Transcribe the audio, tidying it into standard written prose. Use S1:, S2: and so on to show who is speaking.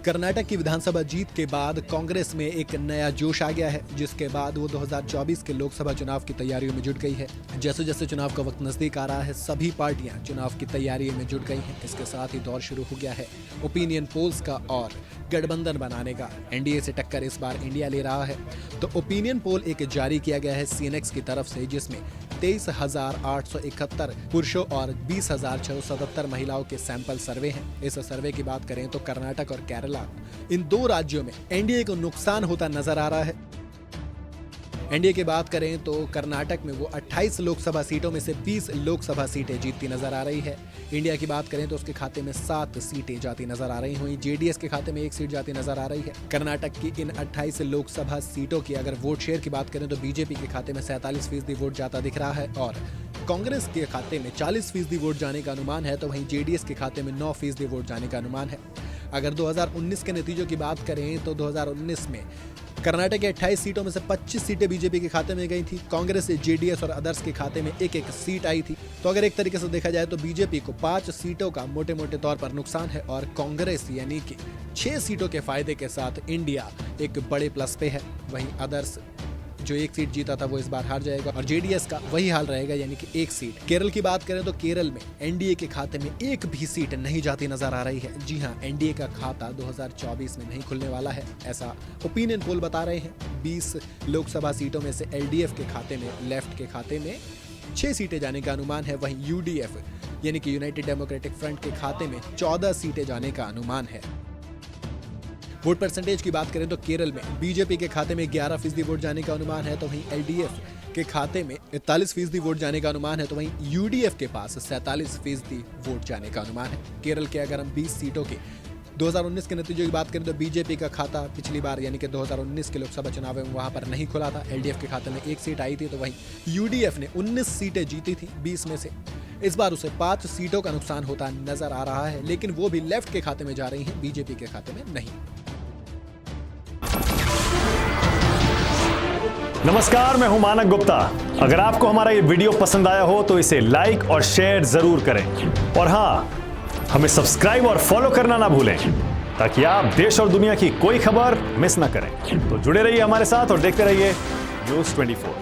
S1: कर्नाटक की विधानसभा जीत के बाद कांग्रेस में एक नया जोश आ गया है, जिसके बाद वो 2024 के लोकसभा चुनाव की तैयारियों में जुट गई है। जैसे जैसे चुनाव का वक्त नजदीक आ रहा है, सभी पार्टियां चुनाव की तैयारी में जुट गई हैं। इसके साथ ही दौर शुरू हो गया है ओपिनियन पोल्स का और गठबंधन बनाने का। एनडीए से टक्कर इस बार इंडिया ले रहा है। तो ओपिनियन पोल एक जारी किया गया है सीएनएक्स की तरफ से, जिसमें 23,871 पुरुषों और 20,677 महिलाओं के सैंपल सर्वे हैं। इस सर्वे की बात करें तो कर्नाटक और केरला, इन दो राज्यों में एनडीए को नुकसान होता नजर आ रहा है। एनडीए की बात करें तो कर्नाटक में वो 28 लोकसभा सीटों में से 20 लोकसभा सीटें जीतती नजर आ रही है। इंडिया की बात करें तो उसके खाते में 7 सीटें जाती नजर आ रही हुई। जेडीएस के खाते में 1 सीट जाती नजर आ रही है। कर्नाटक की इन 28 लोकसभा सीटों की अगर वोट शेयर की बात करें तो बीजेपी के खाते में 47% वोट जाता दिख रहा है और कांग्रेस के खाते में 40% वोट जाने का अनुमान है। तो वहीं जेडीएस के खाते में 9% वोट जाने का अनुमान है। अगर 2019 के नतीजों की बात करें तो 2019 में कर्नाटक के 28 सीटों में से 25 सीटें बीजेपी के खाते में गई थी। कांग्रेस, जेडीएस और अदर्स के खाते में एक एक सीट आई थी। तो अगर एक तरीके से देखा जाए तो बीजेपी को 5 सीटों का मोटे मोटे तौर पर नुकसान है और कांग्रेस यानी कि 6 सीटों के फायदे के साथ इंडिया एक बड़े प्लस पे है। वहीं अदर्स जो 1 सीट जीता था वो इस बार हार जाएगा और जेडीएस का वही हाल रहेगा, यानी कि 1 सीट। केरल की बात करें तो केरल में एनडीए के खाते में एक भी सीट नहीं जाती नजर आ रही है। जी हां, एनडीए का खाता 2024 में नहीं खुलने वाला है, ऐसा ओपिनियन पोल बता रहे हैं। 20 लोकसभा सीटों में से एलडीएफ के खाते में, लेफ्ट के खाते में 6 सीटें जाने का अनुमान है। वहीं यूडीएफ यानी कि यूनाइटेड डेमोक्रेटिक फ्रंट के खाते में 14 सीटें जाने का अनुमान है। वोट परसेंटेज की बात करें तो केरल में बीजेपी के खाते में 11% वोट जाने का अनुमान है। तो वहीं एलडीएफ के खाते में 41% वोट जाने का अनुमान है। तो वहीं यूडीएफ के पास 47% वोट जाने का अनुमान है। केरल के अगर हम 20 सीटों के 2019 के नतीजों की बात करें तो बीजेपी का खाता पिछली बार यानी कि 2019 के लोकसभा चुनाव में वहां पर नहीं खुला था। एलडीएफ के खाते में 1 सीट आई थी। तो वहीं यूडीएफ ने 19 सीटें जीती थी 20 में से। इस बार उसे 5 सीटों का नुकसान होता नजर आ रहा है, लेकिन वो भी लेफ्ट के खाते में जा रही हैं, बीजेपी के खाते में नहीं।
S2: नमस्कार, मैं हूं मानक गुप्ता। अगर आपको हमारा ये वीडियो पसंद आया हो तो इसे लाइक और शेयर जरूर करें और हां, हमें सब्सक्राइब और फॉलो करना ना भूलें ताकि आप देश और दुनिया की कोई खबर मिस ना करें। तो जुड़े रहिए हमारे साथ और देखते रहिए न्यूज़ 24।